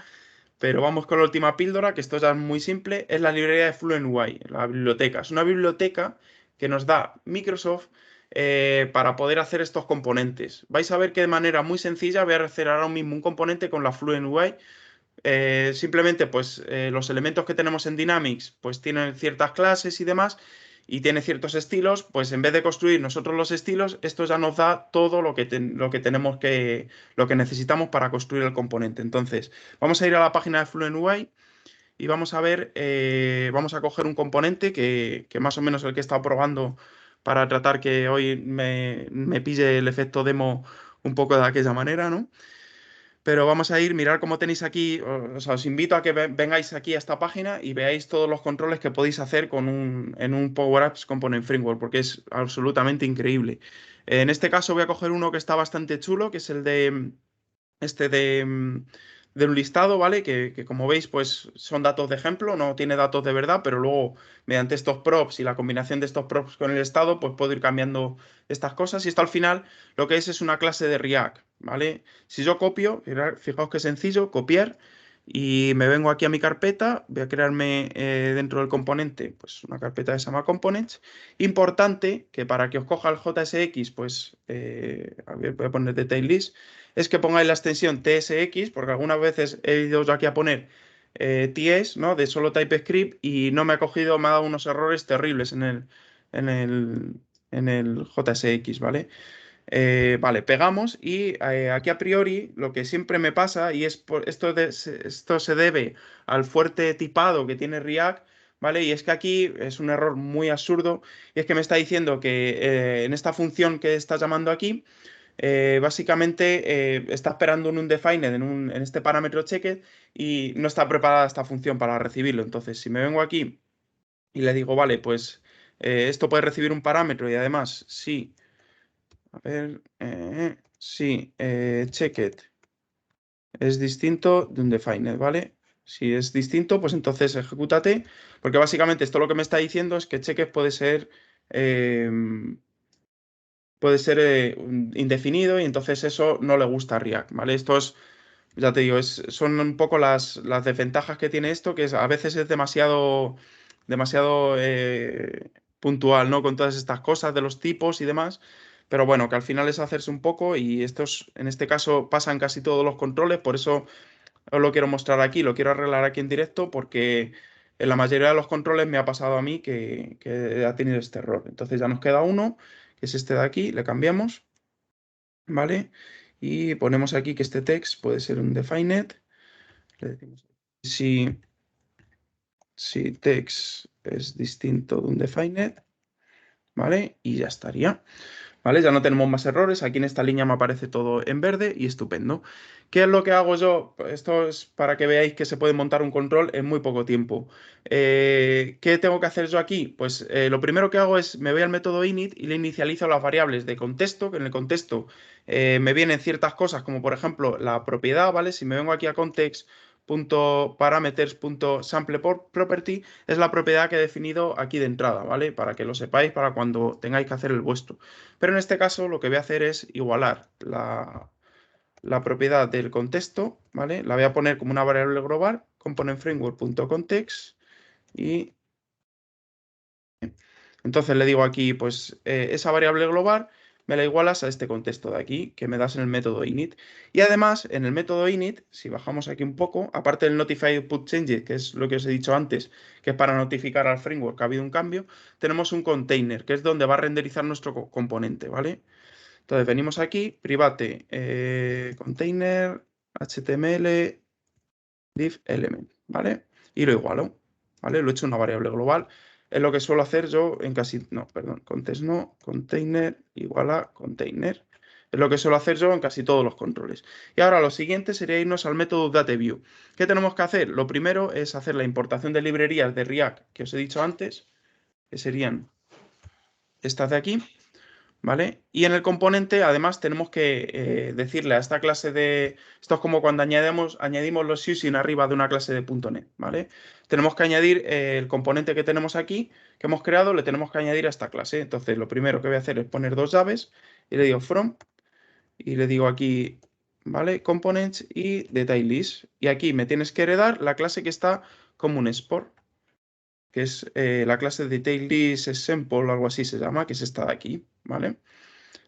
pero vamos con la última píldora, que esto ya es muy simple, es la librería de FluentUI, la biblioteca. Es una biblioteca que nos da Microsoft para poder hacer estos componentes. Vais a ver que de manera muy sencilla voy a hacer ahora mismo un componente con la FluentUI. Simplemente, pues, los elementos que tenemos en Dynamics, pues tienen ciertas clases y demás, y tiene ciertos estilos, pues en vez de construir nosotros los estilos, esto ya nos da todo lo que tenemos lo que necesitamos para construir el componente. Entonces, vamos a ir a la página de FluentUI y vamos a ver, vamos a coger un componente que más o menos el que he estado probando para tratar que hoy me pille el efecto demo un poco de aquella manera, ¿no? Pero vamos a ir, mirar cómo tenéis aquí, o sea, os invito a que vengáis aquí a esta página y veáis todos los controles que podéis hacer en un Power Apps Component Framework, porque es absolutamente increíble. En este caso voy a coger uno que está bastante chulo, que es el de este de un listado, ¿vale? Que como veis, pues son datos de ejemplo, no tiene datos de verdad, pero luego mediante estos props y la combinación de estos props con el estado, pues puedo ir cambiando estas cosas. Y esto al final lo que es una clase de React, ¿vale? Si yo copio, fijaos qué sencillo, copiar, y me vengo aquí a mi carpeta, voy a crearme dentro del componente, pues una carpeta que se llama Components. Importante que para que os coja el JSX, pues, a ver, voy a poner detail list, es que pongáis la extensión TSX, porque algunas veces he ido yo aquí a poner TS, ¿no? De solo TypeScript y no me ha cogido, me ha dado unos errores terribles en el, en el JSX, ¿vale? Vale, pegamos y aquí a priori lo que siempre me pasa, y es esto se debe al fuerte tipado que tiene React, ¿vale? Y es que aquí es un error muy absurdo, y es que me está diciendo que en esta función que está llamando aquí, básicamente está esperando un undefined en este parámetro checked y no está preparada esta función para recibirlo. Entonces, si me vengo aquí y le digo, vale, pues esto puede recibir un parámetro y además, sí, a ver, sí, checked es distinto de undefined, ¿vale? Si es distinto, pues entonces ejecútate, porque básicamente esto lo que me está diciendo es que checked puede ser indefinido y entonces eso no le gusta a React, ¿vale? Esto es, ya te digo, son un poco las desventajas que tiene esto, que a veces es demasiado puntual, ¿no? Con todas estas cosas de los tipos y demás, pero bueno, que al final es hacerse un poco y estos, en este caso, pasan casi todos los controles, por eso os lo quiero mostrar aquí, lo quiero arreglar aquí en directo porque en la mayoría de los controles me ha pasado a mí que ha tenido este error. Entonces ya nos queda uno, que es este de aquí, le cambiamos, ¿vale? Y ponemos aquí que este text puede ser un defined. Le decimos si text es distinto de un defined, ¿vale? Y ya estaría. ¿Vale? Ya no tenemos más errores. Aquí en esta línea me aparece todo en verde y estupendo. ¿Qué es lo que hago yo? Esto es para que veáis que se puede montar un control en muy poco tiempo. ¿Qué tengo que hacer yo aquí? Pues lo primero que hago es me voy al método init y le inicializo las variables de contexto, que en el contexto me vienen ciertas cosas como por ejemplo la propiedad, ¿vale? Si me vengo aquí a context.parameters.sampleProperty es la propiedad que he definido aquí de entrada, ¿vale? Para que lo sepáis para cuando tengáis que hacer el vuestro. Pero en este caso lo que voy a hacer es igualar la propiedad del contexto, ¿vale? La voy a poner como una variable global, componentFramework.context y entonces le digo aquí, pues esa variable global me la igualas a este contexto de aquí que me das en el método init. Y además, en el método init, si bajamos aquí un poco, aparte del notify put change, que es lo que os he dicho antes, que es para notificar al framework que ha habido un cambio, tenemos un container, que es donde va a renderizar nuestro componente, ¿vale? Entonces venimos aquí, private, container, HTML, div element, ¿vale? Y lo igualo, ¿vale? Lo he hecho una variable global. Es lo que suelo hacer yo en casi, no, perdón, context no, container igual a container. Es lo que suelo hacer yo en casi todos los controles. Y ahora lo siguiente sería irnos al método dateView. ¿Qué tenemos que hacer? Lo primero es hacer la importación de librerías de React que os he dicho antes, que serían estas de aquí. ¿Vale? Y en el componente, además, tenemos que decirle a esta clase de... Esto es como cuando añadimos los using arriba de una clase de .NET, ¿vale? Tenemos que añadir el componente que tenemos aquí, que hemos creado, le tenemos que añadir a esta clase. Entonces, lo primero que voy a hacer es poner dos llaves y le digo from y le digo aquí, ¿vale? Components y detail list. Y aquí me tienes que heredar la clase que está como un export, que es la clase detail list sample o algo así se llama, que es esta de aquí, ¿vale?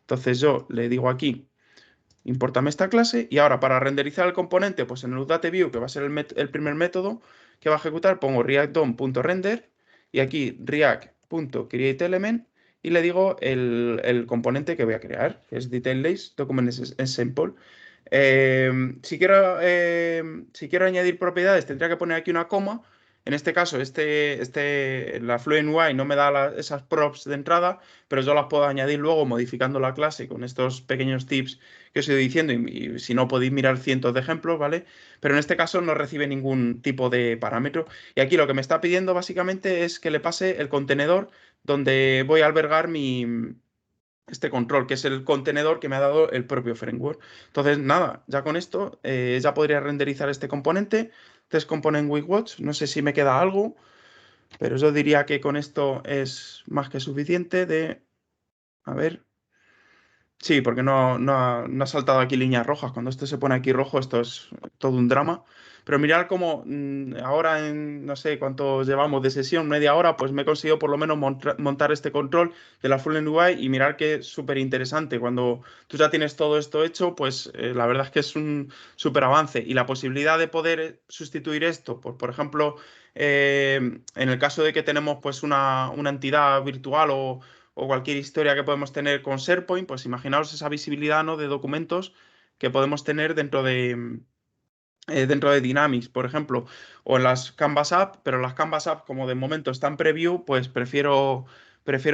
Entonces yo le digo aquí, impórtame esta clase y ahora para renderizar el componente, pues en el UDateView, que va a ser el primer método que va a ejecutar, pongo react.dom.render y aquí react.createElement y le digo el componente que voy a crear, que es detail-list document sample. Si quiero añadir propiedades, tendría que poner aquí una coma. En este caso, la Fluent UI no me da esas props de entrada, pero yo las puedo añadir luego modificando la clase con estos pequeños tips que os he ido diciendo y si no podéis mirar cientos de ejemplos, ¿vale? Pero en este caso no recibe ningún tipo de parámetro. Y aquí lo que me está pidiendo básicamente es que le pase el contenedor donde voy a albergar este control, que es el contenedor que me ha dado el propio framework. Entonces, nada, ya con esto ya podría renderizar este componente, test component with watch. No sé si me queda algo, pero yo diría que con esto es más que suficiente de... A ver. Sí, porque no ha saltado aquí líneas rojas. Cuando esto se pone aquí rojo, esto es todo un drama. Pero mirar cómo ahora en no sé cuánto llevamos de sesión, media hora, pues me he conseguido por lo menos montar este control de la Fluent UI y mirar que es súper interesante. Cuando tú ya tienes todo esto hecho, pues la verdad es que es un súper avance. Y la posibilidad de poder sustituir esto, pues por ejemplo, en el caso de que tenemos pues una entidad virtual o cualquier historia que podemos tener con SharePoint, pues imaginaos esa visibilidad, ¿no? de documentos que podemos tener dentro de Dynamics, por ejemplo, o en las Canvas App, pero las Canvas App, como de momento están preview, pues prefiero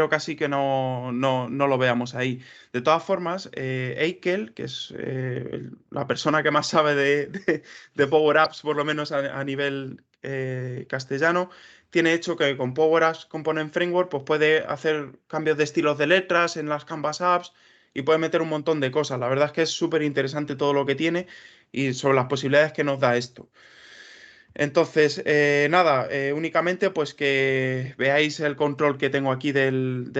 casi que no lo veamos ahí. De todas formas, Eikel, que es la persona que más sabe de Power Apps, por lo menos a nivel castellano, tiene hecho que con Power Apps Component Framework pues puede hacer cambios de estilos de letras en las Canvas Apps y puede meter un montón de cosas. La verdad es que es súper interesante todo lo que tiene y sobre las posibilidades que nos da esto. Entonces, nada, únicamente pues que veáis el control que tengo aquí del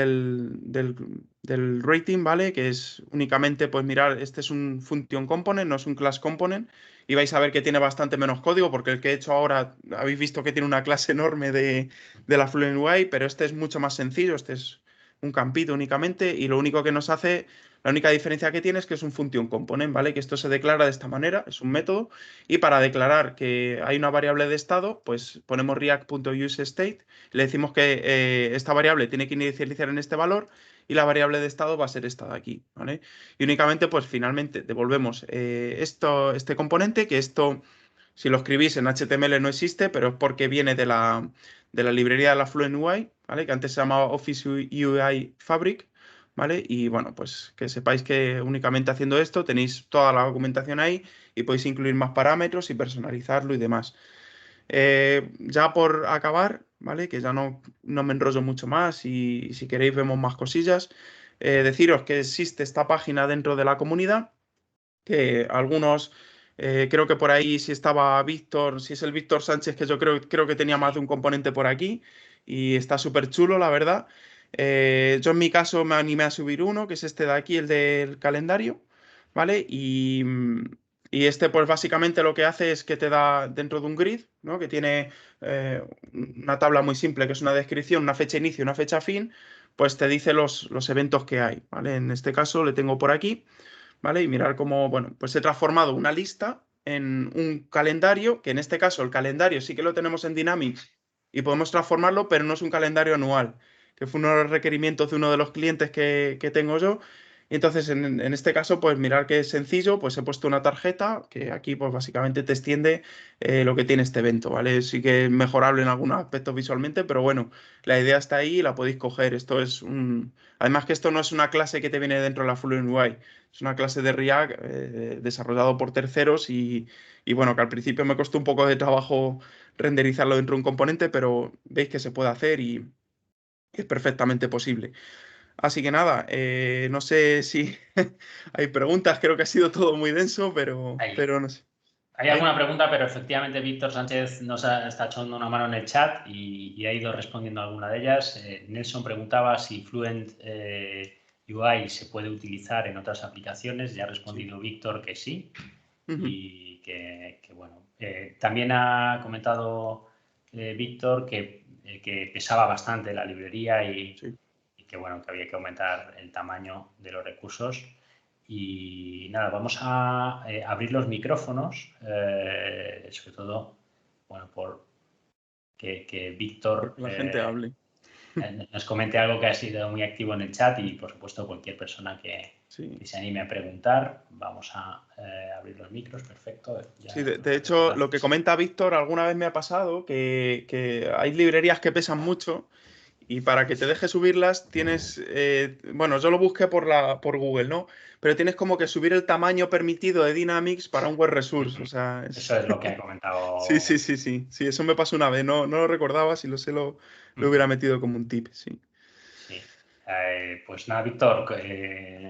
rating, ¿vale? Que es únicamente, pues mirar, este es un function component, no es un class component, y vais a ver que tiene bastante menos código, porque el que he hecho ahora, habéis visto que tiene una clase enorme de la Fluent UI, pero este es mucho más sencillo, este es un campito únicamente, y lo único que nos hace, la única diferencia que tiene es que es un function component, ¿vale? Que esto se declara de esta manera, es un método y para declarar que hay una variable de estado, pues ponemos react.useState, le decimos que esta variable tiene que inicializar en este valor y la variable de estado va a ser esta de aquí, ¿vale? Y únicamente, pues finalmente devolvemos este componente, que esto, si lo escribís en HTML no existe, pero es porque viene de la librería de la Fluent UI, ¿vale? Que antes se llamaba Office UI Fabric. ¿Vale? Y bueno, pues que sepáis que únicamente haciendo esto tenéis toda la documentación ahí y podéis incluir más parámetros y personalizarlo y demás. Ya por acabar, ¿vale? Que ya no me enrollo mucho más y si queréis vemos más cosillas. Deciros que existe esta página dentro de la comunidad, que algunos, creo que por ahí si estaba Víctor, si es el Víctor Sánchez, que yo creo que tenía más de un componente por aquí y está súper chulo, la verdad. Yo en mi caso me animé a subir uno, que es este de aquí, el del calendario, ¿vale? Y este pues básicamente lo que hace es que te da dentro de un grid, ¿no? Que tiene una tabla muy simple, que es una descripción, una fecha inicio, una fecha fin, pues te dice los eventos que hay, ¿vale? En este caso le tengo por aquí. ¿Vale? Y mirar cómo, bueno, pues he transformado una lista en un calendario, que en este caso el calendario sí que lo tenemos en Dynamics y podemos transformarlo, pero no es un calendario anual, que fue uno de los requerimientos de uno de los clientes que tengo yo. Y entonces, en este caso, pues mirar que es sencillo, pues he puesto una tarjeta que aquí pues básicamente te extiende lo que tiene este evento, ¿vale? Sí que es mejorable en algunos aspectos visualmente, pero bueno, la idea está ahí y la podéis coger. Esto es un... Además que esto no es una clase que te viene dentro de la Fluent UI, es una clase de React desarrollado por terceros y bueno, que al principio me costó un poco de trabajo renderizarlo dentro de un componente, pero veis que se puede hacer y es perfectamente posible. Así que nada, no sé si hay preguntas, creo que ha sido todo muy denso, pero no sé. Hay alguna pregunta, pero efectivamente Víctor Sánchez está echando una mano en el chat y ha ido respondiendo a alguna de ellas. Nelson preguntaba si Fluent UI se puede utilizar en otras aplicaciones. Ya ha respondido Víctor que sí. Y que bueno. También ha comentado Víctor que pesaba bastante la librería y que bueno, que había que aumentar el tamaño de los recursos. Y nada, vamos a abrir los micrófonos, sobre todo, bueno, por que Víctor La gente hable. Nos comente algo que ha sido muy activo en el chat y, por supuesto, cualquier persona que se anime a preguntar. Vamos a abrir los micros, perfecto. Ya sí, de hecho, lo que comenta Víctor, alguna vez me ha pasado que hay librerías que pesan mucho y para que te deje subirlas tienes, bueno, yo lo busqué por Google, ¿no? Pero tienes como que subir el tamaño permitido de Dynamics para un web resource, o sea... Eso es lo que ha comentado. Sí, eso me pasó una vez, no lo recordaba, si lo hubiera metido como un tip, sí. Sí, pues nada, Víctor,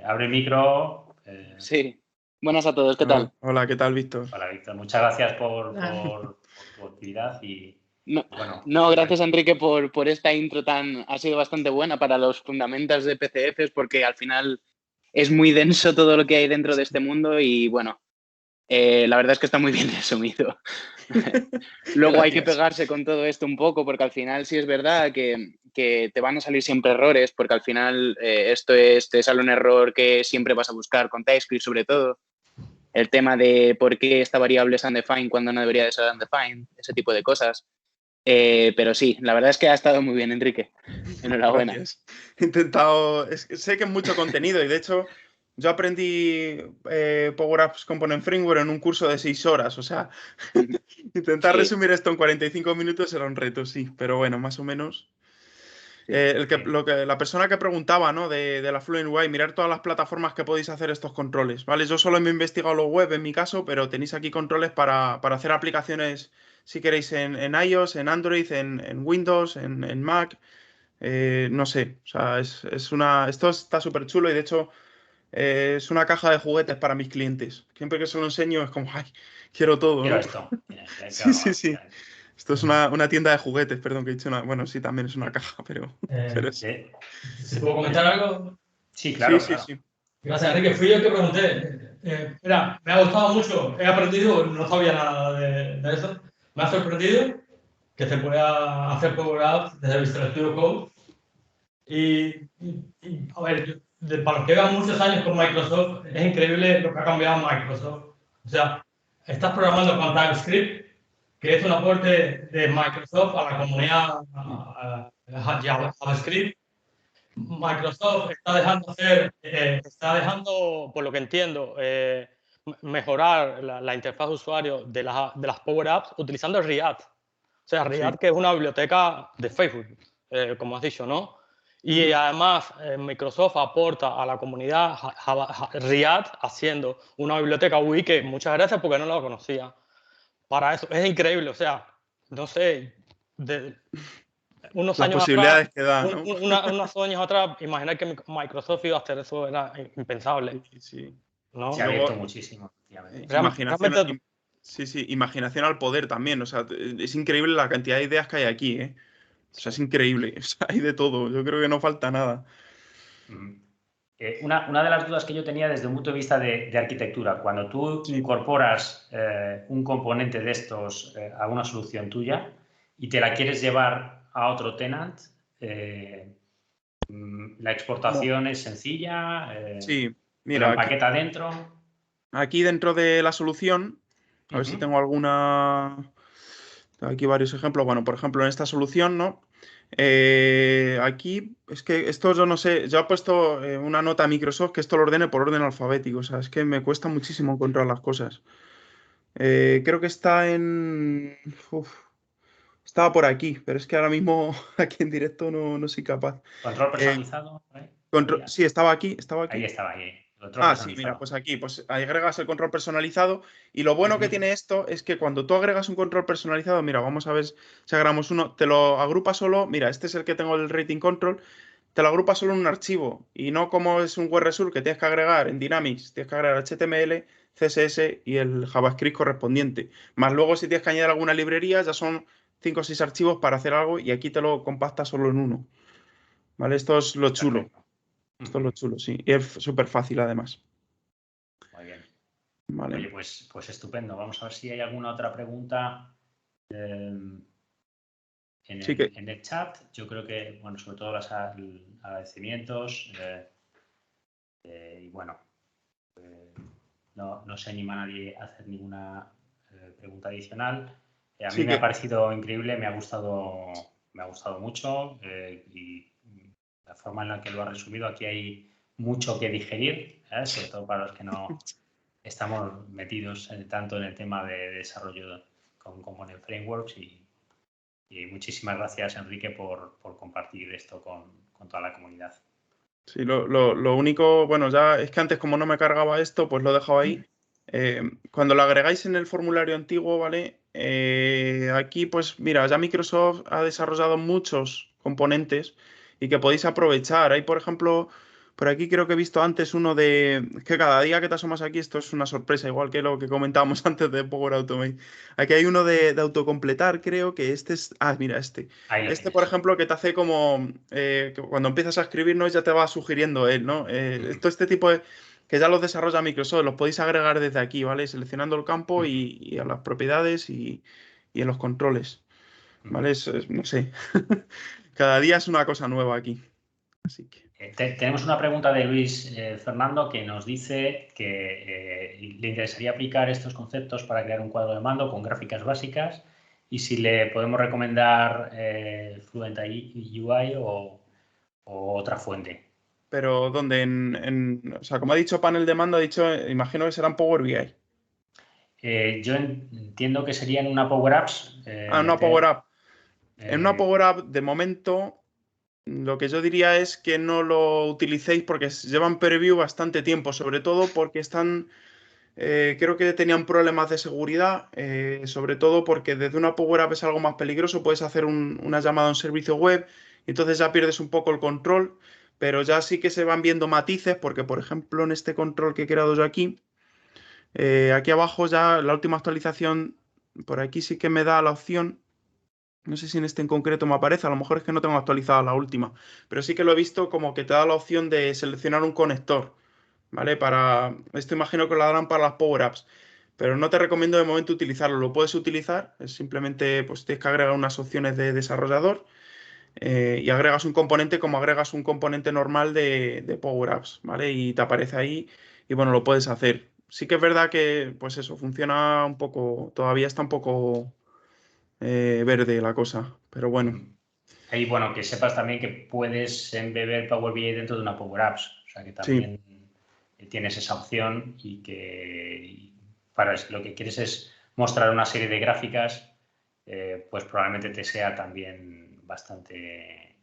abre el micro. Sí, buenas a todos, ¿qué tal? Hola, ¿qué tal, Víctor? Hola, Víctor, muchas gracias por tu actividad y... No, gracias Enrique por esta intro ha sido bastante buena para los fundamentos de PCFs porque al final es muy denso todo lo que hay dentro de este mundo y bueno, la verdad es que está muy bien resumido. Luego hay que pegarse con todo esto un poco porque al final sí es verdad que te van a salir siempre errores porque al final te sale un error que siempre vas a buscar con TypeScript sobre todo. El tema de por qué esta variable es undefined cuando no debería de ser undefined, ese tipo de cosas. Pero sí, la verdad es que ha estado muy bien, Enrique. Enhorabuena. Gracias. He intentado, sé que es mucho contenido y de hecho yo aprendí Power Apps Component Framework en un curso de 6 horas, o sea, intentar resumir esto en 45 minutos era un reto, sí, pero bueno, más o menos. La persona que preguntaba, ¿no? de la Fluent UI, mirar todas las plataformas que podéis hacer estos controles, ¿vale? Yo solo me he investigado lo web en mi caso, pero tenéis aquí controles para hacer aplicaciones, si queréis, en iOS, en Android, en Windows, en Mac, no sé, o sea, esto está súper chulo y de hecho es una caja de juguetes para mis clientes. Siempre que se lo enseño es como, ay, quiero todo, quiero ¿no? esto. Sí. Esto es una tienda de juguetes, perdón, que he dicho Bueno, sí, también es una caja, pero ¿Se puede comentar algo? Sí, claro. Sí. Gracias, Enrique. Fui yo el que pregunté. Mira, me ha gustado mucho. He aprendido, no sabía nada de eso. Me ha sorprendido que se pueda hacer Power Apps desde Visual Studio Code. A ver, para los que llevan muchos años con Microsoft, es increíble lo que ha cambiado Microsoft. O sea, estás programando con TypeScript, que es un aporte de Microsoft a la comunidad JavaScript. Microsoft está dejando, por lo que entiendo, mejorar la interfaz de usuario de las Power Apps utilizando React. O sea, React, que es una biblioteca de Facebook, como has dicho, ¿no? Y además Microsoft aporta a la comunidad React haciendo una biblioteca UI que muchas gracias porque no la conocía. Para eso es increíble, o sea, no sé, unos las años posibilidades atrás, que da, ¿no? unos años atrás, imaginar que Microsoft iba a hacer eso era impensable. Sí. ¿No? Se ha abierto muchísimo. Imaginación al poder también. O sea, es increíble la cantidad de ideas que hay aquí, ¿eh? O sea, es increíble. O sea, hay de todo. Yo creo que no falta nada. Una de las dudas que yo tenía desde un punto de vista de arquitectura, cuando tú incorporas un componente de estos a una solución tuya y te la quieres llevar a otro tenant, la exportación es sencilla, sí, mira, lo empaqueta dentro. Aquí dentro de la solución, a ver si tengo alguna... Tengo aquí varios ejemplos. Bueno, por ejemplo, en esta solución, ¿no? Aquí, es que esto yo no sé, yo he puesto una nota a Microsoft que esto lo ordene por orden alfabético, o sea, es que me cuesta muchísimo encontrar las cosas. Creo que está estaba por aquí, pero es que ahora mismo aquí en directo no soy capaz. ¿Control personalizado? Sí, estaba aquí. Ahí estaba, ahí. Sí, mira, pues aquí pues agregas el control personalizado y lo bueno que tiene esto es que cuando tú agregas un control personalizado, mira, vamos a ver si agregamos uno, te lo agrupa solo, mira, este es el que tengo el rating control, te lo agrupa solo en un archivo y no como es un web resource que tienes que agregar en Dynamics, tienes que agregar HTML, CSS y el JavaScript correspondiente. Más luego si tienes que añadir alguna librería ya son 5 o 6 archivos para hacer algo y aquí te lo compacta solo en uno. ¿Vale? Esto es lo chulo. Esto es lo chulo, sí. Y es súper fácil además. Muy bien. Vale. Oye, pues estupendo. Vamos a ver si hay alguna otra pregunta en el chat. Yo creo que, bueno, sobre todo los agradecimientos. Y bueno, no se anima nadie a hacer ninguna pregunta adicional. A mí me ha parecido increíble, me ha gustado mucho y la forma en la que lo ha resumido, aquí hay mucho que digerir, sobre todo para los que no estamos metidos tanto en el tema de desarrollo con Component Frameworks y muchísimas gracias, Enrique, por compartir esto con toda la comunidad. Sí, lo único, bueno, ya es que antes como no me cargaba esto, pues lo he dejado ahí. Cuando lo agregáis en el formulario antiguo, ¿vale? Aquí, pues mira, ya Microsoft ha desarrollado muchos componentes y que podéis aprovechar. Hay, por ejemplo, por aquí creo que he visto antes uno de... Es que cada día que te asomas aquí, esto es una sorpresa, igual que lo que comentábamos antes de Power Automate. Aquí hay uno de autocompletar, creo que este es... Ah, mira, este. Ahí lo Este, tienes. por ejemplo, que te hace como que cuando empiezas a escribir, ¿no? Ya te va sugiriendo él, ¿no? Este tipo de que ya los desarrolla Microsoft, los podéis agregar desde aquí, ¿vale? Seleccionando el campo y a las propiedades y en los controles, ¿vale? No sé. Cada día es una cosa nueva aquí. Así que. Tenemos una pregunta de Luis Fernando que nos dice que le interesaría aplicar estos conceptos para crear un cuadro de mando con gráficas básicas y si le podemos recomendar Fluent UI o otra fuente. Pero donde o sea, como ha dicho panel de mando, ha dicho, imagino que serán Power BI. Yo entiendo que sería en una Power Apps Una Power meter... App. En una Power App, de momento, lo que yo diría es que no lo utilicéis porque llevan preview bastante tiempo, sobre todo porque están, creo que tenían problemas de seguridad, sobre todo porque desde una Power App es algo más peligroso, puedes hacer una llamada a un servicio web y entonces ya pierdes un poco el control, pero ya sí que se van viendo matices porque, por ejemplo, en este control que he creado yo aquí, aquí abajo ya la última actualización, por aquí sí que me da la opción. No sé si en este en concreto me aparece, a lo mejor es que no tengo actualizada la última, pero sí que lo he visto como que te da la opción de seleccionar un conector, ¿vale? Esto imagino que lo harán para las Power Apps, pero no te recomiendo de momento utilizarlo. Lo puedes utilizar, es simplemente pues tienes que agregar unas opciones de desarrollador y agregas un componente como agregas un componente normal de Power Apps, ¿vale? Y te aparece ahí y bueno, lo puedes hacer. Sí que es verdad que pues eso funciona un poco, todavía está un poco verde la cosa, pero bueno. Ahí, bueno, que sepas también que puedes embeber Power BI dentro de una Power Apps, o sea que Sí, también tienes esa opción y que para lo que quieres es mostrar una serie de gráficas, pues probablemente te sea también bastante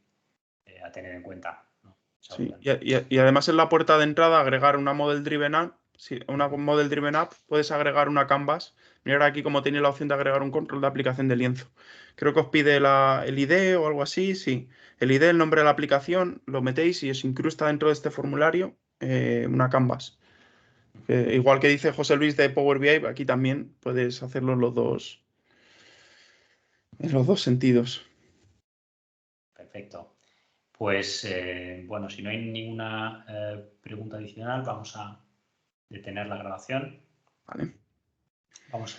a tener en cuenta, ¿no? Esa sí. opción. Y además en la puerta de entrada agregar una Model Driven App. Sí, una Model Driven App puedes agregar una Canvas. Mira aquí como tiene la opción de agregar un control de aplicación de lienzo. Creo que os pide el ID o algo así, sí. El ID, el nombre de la aplicación, lo metéis y os incrusta dentro de este formulario una Canvas. Igual que dice José Luis de Power BI, aquí también puedes hacerlo en los dos sentidos. Perfecto. Pues bueno, si no hay ninguna pregunta adicional, vamos a detener la grabación. Vale. Vamos